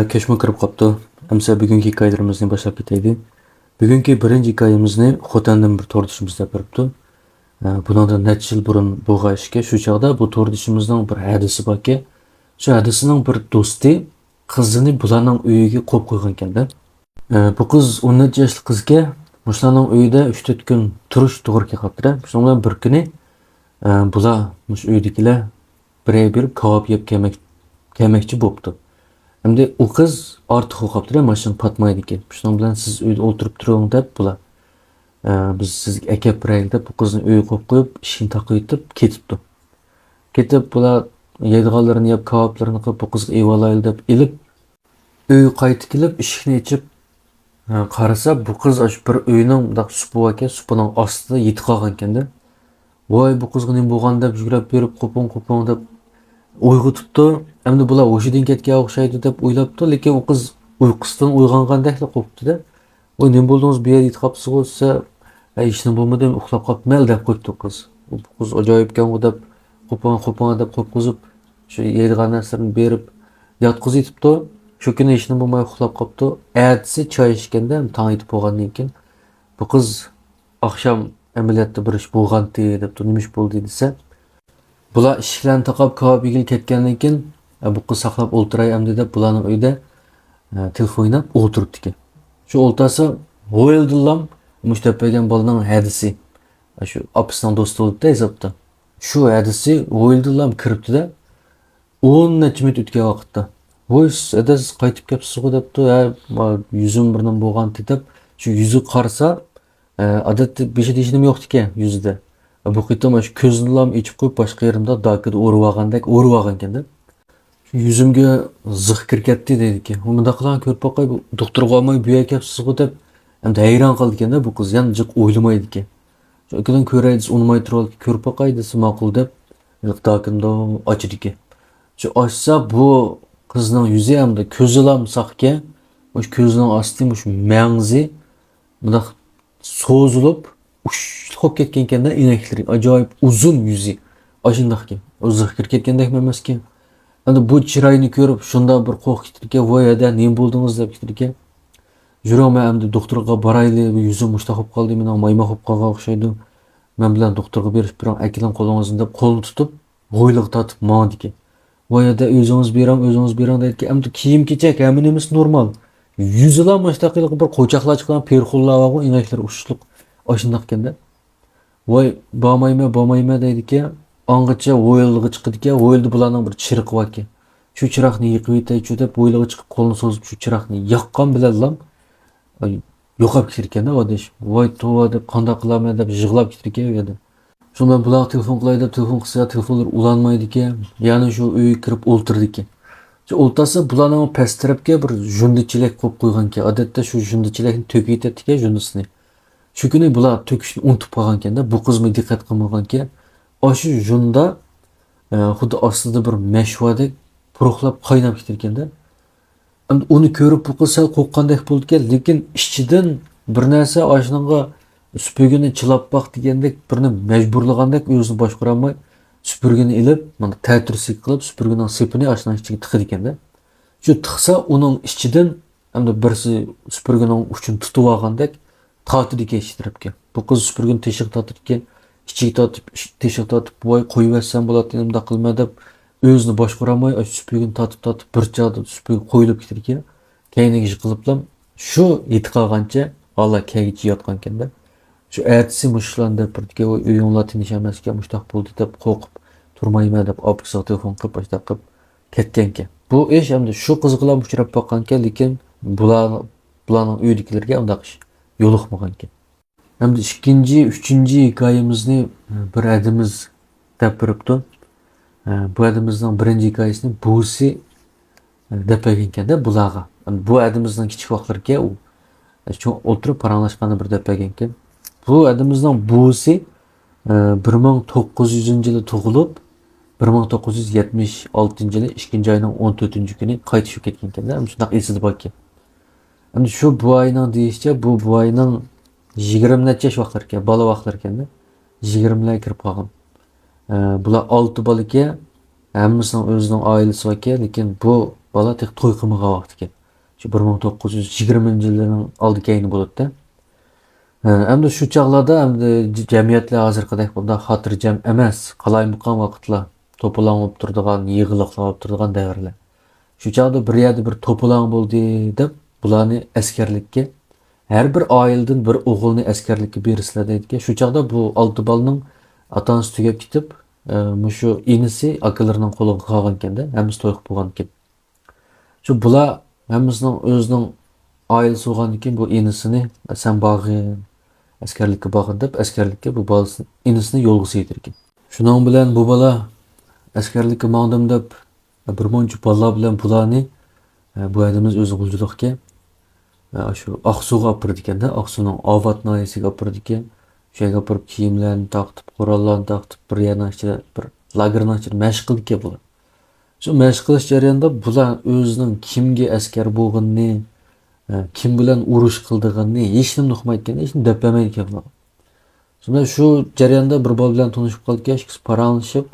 Keşme kırıp kaptı. Emsa bugünkü hikayelerimizni başlap keteydi. Bugünkü birinci hikayemizni Xotan'dan bir torduşumuzda kırıptı. Bundan da neçə yıl burun buğa işke. Şu çağda bu torduşumuzdan bir hadisi bak ki. Şu hadisinin bir dostu kızını bularning uyiga qo'yib qo'ygan ekanda. Bu kız 13 yaşlı kız ki Muşlarning uyida 3-4 kun turish to'g'ri kelibdi. Shundan bir kuni bular mush uydagilar birey bir kebab yeb kelmoqchi bo'pti. Hem de o kız artık o kaptırıyor maşın patmaydı ki. Şundan bilen siz öyle oturup duruyorsun dep bula. Biz siz ekip bireylik dep bu kızın öyle koyup işini takıyıp ketipti. Ketip bula yediğalarını yap kebaplarını kılıp bu kızı eyvalaylı dep ilip öyle kayıt gelip işini içip karasa bu kız aş bir öğünün da supu var ki supunun astıda yeti kalkan kendi. Vay bu kızın ne boğan dep jügrep berip kopon dep uyg'otibdi. Endi bular o'shadan ketgan o'xshaydi deb o'ylabdi, lekin u qiz uyqusidan uyg'ongandek qolibdi-da. "Voy, nima bo'ldingiz? Bu yerda yetib qolibsiz-ku" desa, "Hech nima bo'lmadi, uxlab qolibman" deb qo'yibdi qiz. Bu qiz ajoyibkan-ku deb qo'pon deb qo'yqizib, shu yeydigan narsalarni berib yotqizib yetibdi. Shu kuni hech nima bo'lmay uxlab qolibdi. Ertasi choy ichganda tong yetib bo'lgandan keyin bu qiz oqshom amaliyotda bir ish bo'lgandi debdi. Nima ish bo'ldi desa, bular eshiklarni taqab kebab yegil ketgandan keyin bu qiz saqlab o'ltiray endi deb bularning uyida telefon o'ynab o'tiribdi ekan. Shu o'ltasi Voyildillam Mushtapagan bolaning hadisi. Shu opasining do'sti bo'libdi hisobda. Shu hadisi Voyildillam kiribdi-da 10 necha minut o'tgan vaqtda. "Voy, siz qaytib kelibsiz-ku" debdi. Yuzim birdan bo'lgan deb shu yuzi qarasa, odatda besh deyishim yo'q ekan yuzida. Bu qitim shu ko'zini lam ichib qo'yib boshqa yerimda dakida o'rib olgan ekanda. Shu yuzimga zig' kirib ketdi deydi ki. Bunda qilan ko'rib boqay, doktorga olmay bu yerga kelibsiz-ku deb endi hayron qoldi ekanda bu qiz. Yana jiq o'ylamaydi ekan. Shu ikidan ko'raydi, unmay turib ko'rib boqay desa ma'qul deb dakimda ochdi ekan. Shu ochsa bu qizning yuzi hamda ko'zi lam saq ekan. Shu ko'zining osti shu mangzi bunda so'zilib ushqib ketgan ekanda inaklari ajoyib uzun yuzi ashundoq ekan. O'zi kirib ketgandek emas ekan. Endi bu chiroyini ko'rib shunda bir qo'rqib ketdi ekan. "Voy, ada, nima bo'ldingiz?" deb ketdi ekan. "Yurama, endi doktorga borayli, bu yuzim mushta qolib qoldi, meni mayma qolib qolgan o'xshaydi. Men bilan doktorga berib biron akilan qo'lingizni" deb qo'lni tutib, g'o'yliq tortib mandi ekan. "Voy, ada, o'zingiz berang" dedi ki, "Endi kiyim kechak, hammamiz normal. Yuzilar mushtaqiligi bir qo'chaqlar chiqqan perxullar va inaklari ushliq ashundoq ekanda. Voy, bormayman deydi ki, angacha o'yilg'i chiqdi ekan, o'yildi bularning bir chiriqi bor ekan. Shu chiroqni yiqib yetaychi deb o'yilg'i chiqib qo'lini so'zib shu chiroqni yoqqan bilan yo'qolib ketar ekanda odish. Voy, tova deb qanday qilaman deb yig'lab ketar ekan u yerda. Shundan bular telefon qilay deb telefon qilsa, telefonlar ulanmaydi ekan. Ya'ni shu uyga kirib o'ltirdi ekan. Shu o'ltasi bularning past tarafga bir jundichilik qo'yib qo'ygan ekan. Odatda shu jundichilikni to'kib yetadi ekan jundisini. Shu kuni bular to'kishni unutib qolgan ekanda, bu qizmi diqqat qilmagan ekan. Shu junda xuddi ostida bir mashvadek puruqlab qaynab ketar ekanda. Endi uni ko'rib bu qiz sal qo'rqqandek bo'ldi ekan, lekin ichidan bir narsa oshnonga supurgini chilab boq degandek birni majburlagandek o'zini boshqara olmay supurgini ilib, mana ta'tirsik qilib supurgining sepini oshning ichiga tiqdi ekanda. Shu tiqsa uning ichidan endi birsi supurgining uchun tutib olgandek tortdi ekan ichi tarafga. Bu qiz supurgini teshik tortdi ekan. Ichiga tortib, teshik tortib, "Voy, qo'yib bersan bo'ladi, endi qilma" deb o'zini boshqara olmay supurgini tortib bir joyda supurgi qo'yilib ketar ekan. Keyiniga yiqiliblam shu yetib qolgancha Allah kegichi yotgan ekanda. Shu ertasi mushlan deb birga uyinglar tinch emas ekan, mushtaq bo'ldi deb qo'rqib turmayman deb opasiga telefon qilib boshqa qilib ketgan ekan. Bu ish endi shu qiz bilan uchrab qolgan ekan, lekin bularning uydagilarga unday ish yo'liqmagan ekan. Endi ikkinchi, uchinchi hikoyamizni bir adimiz deb beribdi. Bu adimizning birinchi hikoyasini buvisi deb bergan ekanda bularga. Bu adimizning kichik vaqtlarga u shu o'tirib paranglashganda bir deb bergan ekan. Bu adimizning buvisi 1900-yili tug'ilib 1976-yili 2-oyning 14-kuni qaytib ketgan ekanda. Shunday esida bor ekan. Endi shu buvayning deyishicha, bu buvayning 20 necha yosh vaqtlar ekan, bola vaqtlar ekanda. 20lar kirib qolgan. Bular 6 bola ekan. Hammasining o'zining oilasi bor ekan, lekin bu bala tek toy qilmagan vaqt ekan. Shu 1920-yillarning oldi keyini bo'ladi da. Endi shu chaqlarda endi jamiyatlar hozirgidek bunda xotirjam emas, qalaymiqan vaqtlar, to'polon bo'lib turadigan, yig'iliqlar bo'lib turadigan davrlar. Shu chaqda bir yerda bir to'polon bo'ldi deb bularni askarlikka her bir oiladan bir o'g'ilni askarlikka berisizlar deydigan. Shu chaqda bu olti bolaning ota-onasi tugab ketib, shu inisi akalarining qo'liga qolgan ekanda, hammasi to'y qilib bo'lgan ekan. Shu bular hammasining o'zining oilasi bo'lgandan keyin bu inisini sen bag'in askarlikka borgin deb askarlikka bu bolasini inisini yo'lga seydirgan. Shuning bilan bu bola askarlikka mangdim deb bir muncha bolalar bilan bularni bu adamiz o'zi g'uljidiqga shu Oqsuga olib bordi ekanda, OqsuningOvat noyasiga olib bordi ekan. O'sha yerga borib kiyimlarni taqtib, qurollarni taqtib, bir yerning ichida bir lagerning ichida mashq qildi ekan bular. Shu mashq qilish jarayonida bular o'zining kimga askar bo'lganini, kim bilan urush qildiganini hech nima uqmayotgan, hech nima deb bermaydi ekan bular. Shunda shu jarayonda bir bola bilan tanishib qoldik, paranlashib,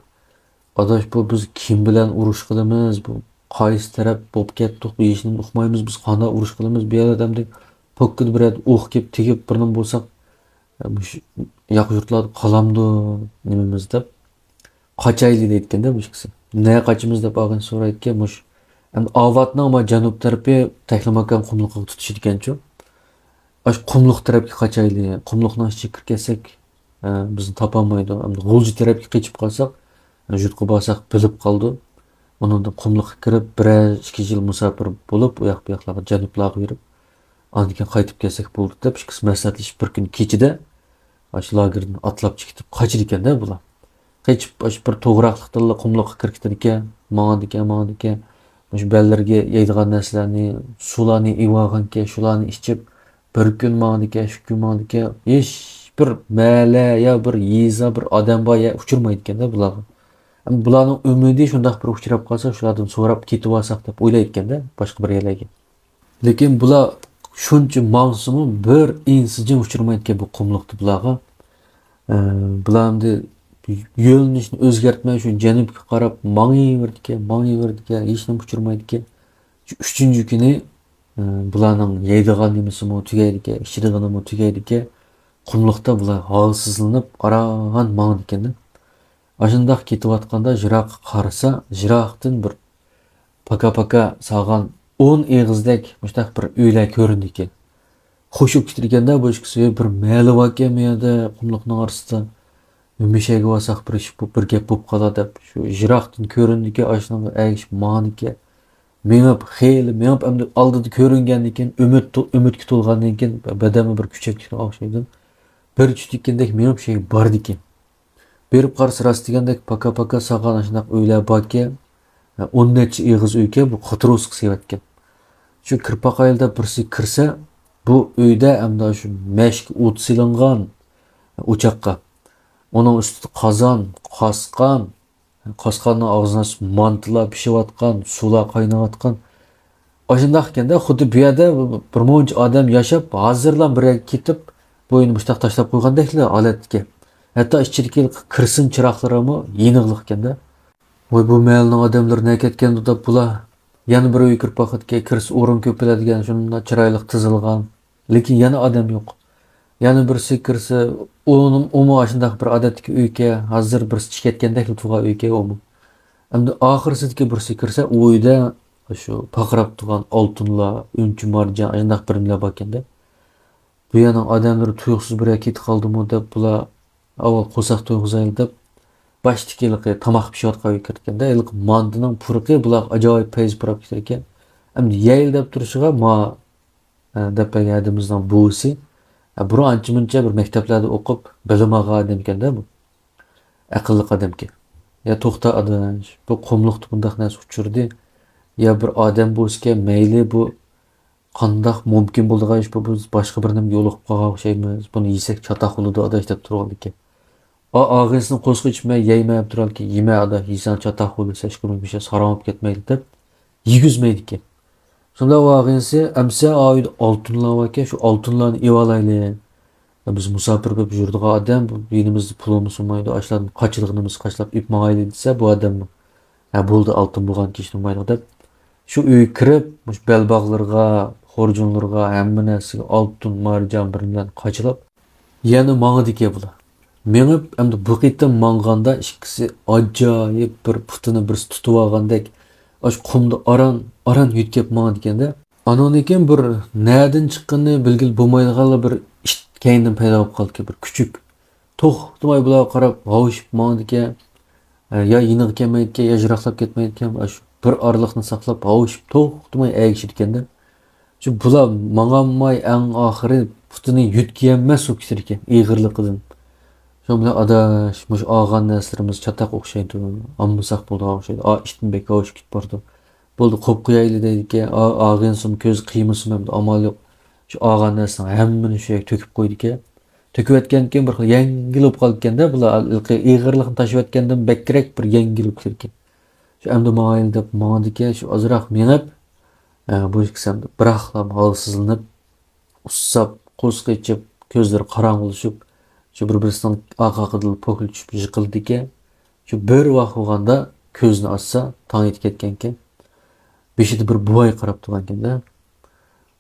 "Adash, bu biz kim bilan urush qilamiz? Bu qaysi taraf bo'lib ketdik? Bu hech nima uqmaymiz. Biz qanday urush qilamiz? Bu yerda demdik, pokkid bir o'q kelib tegib bir nima bo'lsa, yoq yurtlarda qolamdi, nimamiz deb qochayli deyotganda bu kishisi. Nega qochimiz deb og'in so'rayotgan mush. Endi Ovatning ma janub tarafi Taxlamakon qumliqqa tutishdi ekan-ku. Ash qumliq tarafga qochayli. Qumliqning ichiga kirib kelsak, bizni topolmaydi. Endi G'ulji tarafga qochib qolsak, yurtga borsak bilib qoldi. Undan qumliqqa kirib 1-2 yil musofir bo'lib, u yoq bu yoqlarga janublarga yurib, ondan keyin qaytib kelsak bo'ldi deb ikki maslahatlashib bir kun kechida ash lagerdan atlab chiqib qochdi ekanda bular. Qochib ash bir to'g'raqliqda qumliqqa kirib ketdi ekan, mangdi ekan. Shu ballarga yeydigan narsalarni, sularni ivagan ekan, shularni ichib bir kun mangdi ekan, shu kun mangdi ekan, hech bir mala ya bir yeza bir odam bor ya uchirmaydi ekanda bularga. Bularning umidi shundoq bir uchrab qolsa, shulardan so'rab ketib olsak deb o'ylayotganda boshqa bir yerlarga. Lekin bular shuncha mavsumi bir insijin uchirmaydi ekan bu qumliqda bularga. Bularni yo'lnishni o'zgartmay shu janubga qarab mangiyverdi ekan, hech nima uchirmaydi ekan. Shu 3-kuni bularning yeydigan nimasimi tugaydi ekan, ichadiganimi tugaydi ekan. Qumliqda bular holsizlanib aragan mangdi ekanda. Ashundaq ketayotganda jiroqqa qarasa, jiroqdan bir paka salgan 10 eg'izdek mushtaq bir uylar ko'rindi ekan. Qo'shib ketirganda bu ikkisi bir mali ekan bu yerda qumliqning orasida. Mishaga olsak bir ish bir gap bo'lib qoladi deb shu jiroqdan ko'rindiki, ashunga aygish maniki. Menib endi oldida ko'ringandan keyin umidga to'lgandan keyin badani bir kuchakka o'xshaydi. Bir chutikandek menib şey bor ekan. Berib qarasa rast degandek paka saqan ashunaq uylar borki, 10 necha eg'iz uyga bu Xotirovsk sevatgan. Shu kirpaqayilda birsi kirsa, bu uyda hamda shu mashk o't silingan o'choqqa. Onun üstü qozon, qosqonning og'zina mantilar pishayotgan, sular qaynayotgan. Ashundaq ekanda, xuddi bu yerda bir muncha odam yashab, hozirlan bir yerga ketib, bo'yini mushtaq tashlab qo'ygandeklar holatga. Hatto ichidagi kirsin chiroqlarimi yeniqliq ekanda. Voy bu mahalning odamlari nega ketgan deb bular yana bir uy kirib vaqtga kirsa o'rin ko'payadigan, shunday chiroyli tizilgan, lekin yana odam yo'q. Yana birisi kirsa, o'mu ashundaq bir odatdagi uyga, hozir birisi chiqib ketgandek turgan uyga o'mu. Endi oxirsidagi birisi kirsa, u uyda shu paqrab turgan oltinlar, unchi marjon, ashundaq birimlar bor ekanda. Bu yana odamlar tuyuqsiz bir yerga ketib qoldimi deb bular avval qo'saq to'yg'izayli deb başdagi tomoq pishayotgan uyga kirganda, ilk mandining purqi bular ajoyib payz purab ketar ekan. Endi yeyil deb turishiga ma deb berganimizdan buisi buru ancha-muncha bir maktablarda o'qib, bilim olgan odam ekanda bu. Aqlli odam ekan. Ya to'xta odam, bu qumliqda bundaq narsa uchirdi. Ya bir odam bo'lsa, mayli bu qandoq mumkin bo'lgan ish bu biz boshqa bir nimga yo'liqib qolgan o'xshaymiz. Buni yesak chatoq bo'ladi adash deb turgan ekan. Og'izini qo'sqa ichmay, yeymay turgan ekan. Yema ada, yesan chatoq bo'lsa, hech kim bir şey saramab ketmaydi deb yigizmaydi ekan. Shunda og'insi amsa oyda oltinlar ekan, shu oltinlarni evalayli. Biz musofir bo'lib yurdigan odam, dinimizda pulimiz bo'lmaydi, ashlarni qochlig'imiz qashlab ip ma'ayli desa, bu odam bo'ldi oltin bo'lgan kishi mayli deb Shu uy kirib, mush belbog'larga, xurjunlarga, hamma narsaga oltin, marjon bilan qochilib, yana mang'idike bular. Mengib, endi bu qitim mang'anda ikkisi ajoyib bir putini bir tutib olgandek, ash qumda aran yutkab mang'dikanda, ananikin bir nadin chiqqanini bilgil bo'lmaydigan bir ish keyindan paydo bo'lib qoldi bir kuchuk. To'xtamay bularga qarab g'avishib mang'dika, ya yiniq kelmaydigan, ya yiroqlab ketmaydigan, ash bir orliqni saqlab g'avishib to'xtamay egishirkanda, shu bular mang'anmay eng oxiri putini yutkayolmas o'kisir ekan, ig'irliqidan. Shu bilan adash, mush og'an narsalarimiz chataq o'xshaydi. Ammasak bo'ldi o'xshaydi. Ishdan bek g'avishib ketib bordi. Bo'ldi qo'yib qo'yayli deydi, og'insin, ko'z qiymasin ham amal yo'q. Shu og'an narsani hammani shu yerga to'kib qo'ydi ekan. To'kib o'tgandan keyin bir xil yengil bo'lib qolganda, bular ig'irlikni tashib o'tgandan bekrak bir yengil bo'lib ketgan. Shu endi mayil deb mang'dika, shu ozroq mengib, bu ikkisam biroqlam holsizlanib, ussab, qo'sqa ichib, ko'zlari qorong'ilashib, shu bir-birisidan orqa-oqidil po'kil tushib yiqildi ekan. Shu bir vaqt bo'lganda ko'zni ochsa, tong etib ketgan ekan. Beshida bir buvay qarab turgan ekanda.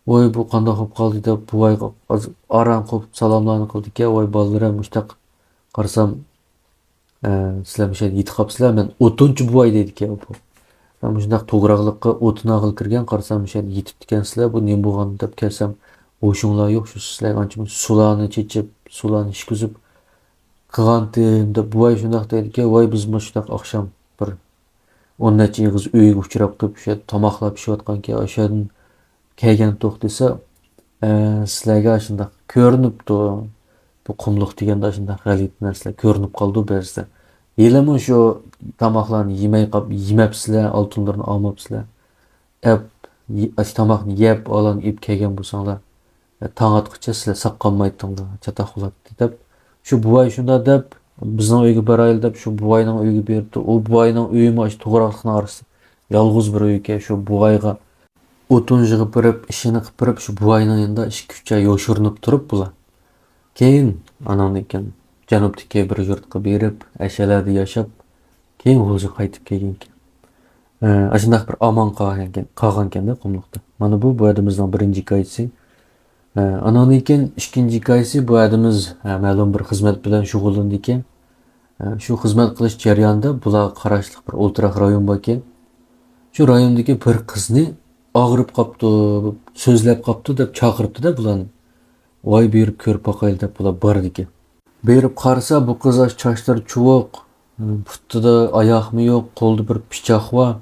Voy bu qandoq bo'lib qoldi deb buvayga aran qilib salomlarni qildi ekan. Voy bolalarim mushtaq qarasam, sizlar o'sha yetib qolibsizlar. Men 'tinchi buvay deydi ekan bu. Men shundaq to'g'raqliqqa o'tin og'il kirgan qarsam o'sha yetib ekansizlar. Bu nima bo'lgan deb kelsam, o'shinglar yo'q, shu sizlar ancha sularni chechib, sularni ishqizib qilgandim deb buvay shundaq deydi ekan. Voy biz mushtaq oqshom bir 10 necha yig'iz uyga uchrab qilib o'sha tomoqlar pishayotgan ekan. O'shadan kelgan to'q desa, sizlarga shundaq ko'rinibdi. Bu qumliq deganda shundaq g'alit narsalar ko'rinib qoldi ba'zida. Yelimi shu tomoqlarni yemay qolib, yemabsizlar, oltinlarni olmabsizlar. Ep tomoqni yeb, olan ip kelgan bo'lsanglar, tong otqicha sizlar saqlanmaydinglar, chataq bo'ladi deb. Shu buvay shunda deb, bizning uyga boraylik deb shu buvayning uyiga berdi. U buvayning uyi mana shu to'g'raqliqning orasida. Yolg'iz bir uy ekan, shu buvayga o'tin yig'ib berib, ishini qilib berib, shu buvayning yanında 2-3 oy yo'shirinib turib bular. Keyin anamnikin janubdagi bir yurtga berib, ashalarda yashab, keyin o'zi qaytib kelgan ekan. Ashundaq bir omon qolgan ekanda qumliqda. Mana bu adamimizning birinchi hikoyasi. Anamnikin ikkinchi hikoyasi bu adamimiz ma'lum bir xizmat bilan shug'ullandi ekan. Shu xizmat qilish jarayonida bular qarashli bir o'ltiraq rayon bor ekan. Shu rayondagi bir qizni og'rib qopti, so'zlab qopti deb chaqiribdi-da bularni. Voy berib ko'rib boqaylik deb bular bordi ekan. Berib qarasa bu qiz chochlari chuvoq, putida oyoqmi yo'q, qo'lda bir pichoq bor.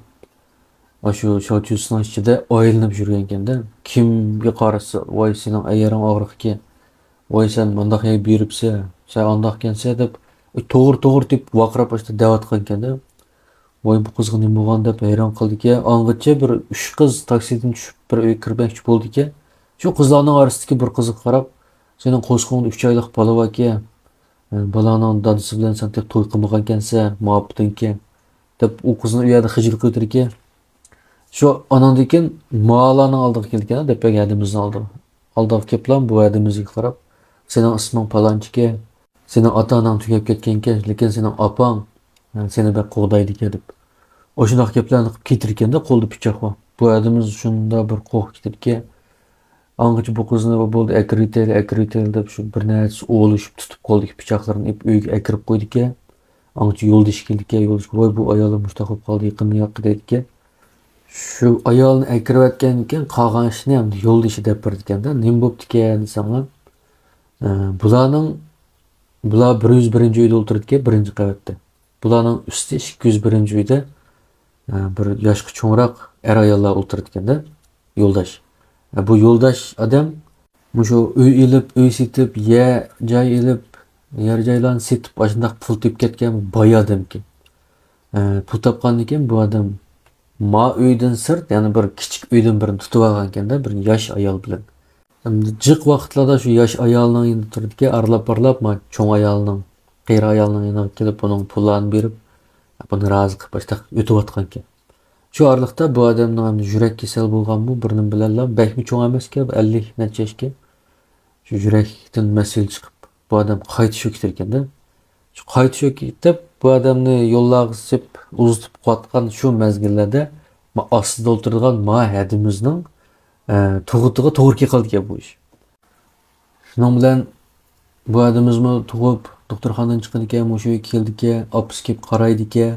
Shu sochusning ichida oylinib yurgan ekanda, kimga qarasa, voy sening ayaring og'riq ekan. Voy sen bundoq beribsa, sen undoq kelsa deb to'g'ri deb vaqirab boshda davatgan ekanda. Voy bu qizga nima bo'lgan deb hayron qildi-ki, angacha bir 3 qiz taksidan tushib bir uyga kirmoqchi bo'ldi-ki, shu qizlarning orasidagi bir qizga qarab, sening qo'shqo'ngda 3 oylik bola bor ekan. Balaning dadasi bilan sen deb to'y qilmagan ekansan, muhabbatinki deb u qizni u yerda hijr qildirdi. Shu onandikin molaning oldiga kelgan deb adamimizni oldiga kelib bu adamimizga qarab, sening isming palonchiki, sening ota-onang tugab ketgan ekan, lekin sening opang seni bek qo'g'daydi ekan deb. O'shundoq gaplarni qilib ketirganda qo'lda pichoq bor. Bu adamimiz shunda bir qo'rq ketdiki, angacha bu qizni bo'ldi akritel deb shu bir narsa o'g'lishib tutib qoldik pichoqlarni uyga akirib qo'ydik. Angacha yo'ldosh keldik, yo'ldosh voy bu ayollar mushtaq bo'lib qoldi, yaqinni yoqqa deydi. Shu ayolni akirayotgan ekan, qolgan ishni ham yo'ldoshi deb berdi ekanda, nima bo'pti ekan desamlar, bular 101-uyda o'tirdi, birinchi qavatda. Bularning usti 201-uyda bir yoshga cho'ngroq ayollar o'tirdi ekanda, yo'ldosh. Bu yo'ldosh odam shu uy ilib, uy setib, joy ilib, yer joylarni setib, shundaq pul tepib ketgan boy odam ekan. Pul topgandan keyin bu odam uydan sirt, ya'ni bir kichik uydan birini tutib olgan ekanda, bir yosh ayol bilan. Jiq vaqtlarda shu yosh ayolning yanında turdi-ki, arlab-arlab, cho'ng ayolning, qiyra ayolning yanına kelib, uning pullarni berib, buni rozi qilib boshqa o'tib ekan. Shu orliqda bu odamning yurak kasal bo'lganmi, birni bilanlar, bakmi cho'ng emas-ku, 50 necha yoshga. Shu yurakdan mas'ul chiqib, bu odam qaytishga ketarkanda. Shu qaytishga ketib, bu odamni yo'llag'isib, uzitib qotgan shu mezgillarda Aslida o'tirgan ma hadimizning tug'utiga to'g'ri keldi ekan bu ish. Shuning bilan bu hadimizmi tug'ib doktorxonadan chiqqan ekan, mushu keldi ekan, opis kelib qaraydi ekan.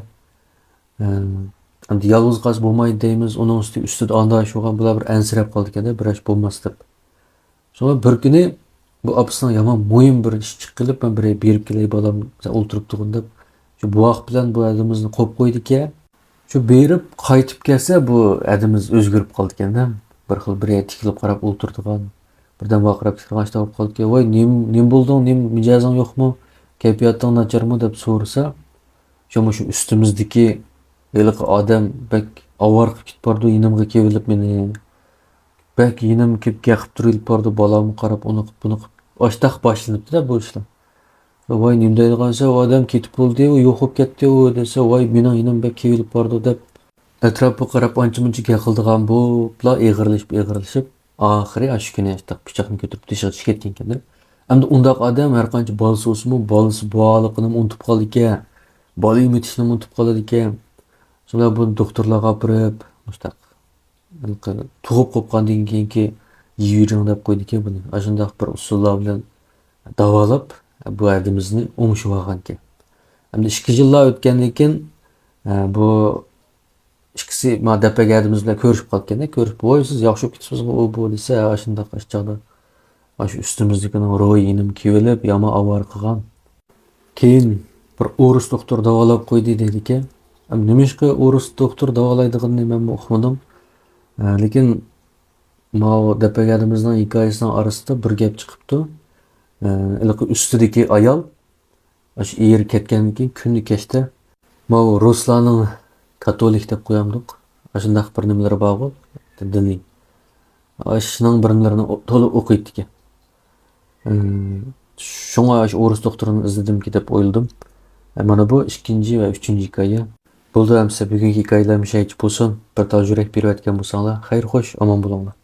Endi yolg'iz qolsa bo'lmaydi deymiz. Uning ustida anda shuga bular bir ansirab qoldi ekanda, bir ish bo'lmas deb. Sonra bir kuni bu opisining yomon mo'yin bir ish chiqilib, men bir berib kelay bolam, sen o'ltirib turgin deb. Shu bu vaqt bilan bu hadimizni qo'yib qo'ydi ekan. Shu berib qaytib kelsa bu hadimiz o'zgarib qoldi ekanda. Bir xil bir tikilib qarab o'ltirdigan. Birdan vaqirab chiqargan bo'lib qoldi ekan. Voy, nim bo'lding, nim mijozing yo'qmi? Kayfiyating nacharmi deb so'rasa, shu ustimizdagi heliqi odam bak avvar qilib ketib bordi, yinimga kelib meni. Bak yinim kelib gaqib turilib bordi, bolamni qarab uni qilib buni qilib. Oshtaq boshlanibdi-da bu ishlar. Voy, nim deydigansa, u odam ketib bo'ldi, u yo'qib ketdi u desa, voy mening yinim bak kelib bordi deb atrofga qarab ancha-muncha gaqildigan bu bilan eg'irlashib oxiri shu kuni pichoqni ko'tarib teshib ketgan ekan-da. Endi undaq odam har qancha bolasi o'smi, bolasi bog'liqini unutib qoldi ekan. Bola emitishni unutib qoladi ekan. Shunday buni doktorlarga olib, mustaq tug'ib qo'ygandan keyingi yeyvering deb qo'ydi ekan buni. Shunday bir usullar bilan davolab bu hadimizni o'ngishib olgan ekan. Endi 2 yillar o'tgandan keyin bu ikkisi ma dapagadimiz bilan ko'rishib qolganda, ko'rib, "Voy, siz yaxshi bo'lib ketibsiz, u bu" desa, shunday qashchaqda shu ustimizdagini ro'y inim kivilib, yomon avvar qilgan. Keyin bir o'ris doktor davolab qo'ydi deydi ekan. Nima ishqa o'ris doktor davolaydiganini men uqmadim. Lekin ma dapagadimizning hikoyasining orasida bir gap chiqibdi. Iliq ustidagi ayol shu eri ketgandan keyin kunni kechda ma ruslarning katolik deb qo'yamdik. Shunday bir nimalar bor, diniy. Shuning bir nimalarini to'liq o'qiydi ekan. Shunga shu o'ris doktorini izladimki deb o'yladim. Mana bu 2 va 3 hikoya. Bo'ldi, hamsa bugungi hikoyalarimiz shuncha bo'lsin. Bir tajriba berib o'tgan bo'lsanglar, xayr xo'sh, omon bo'linglar.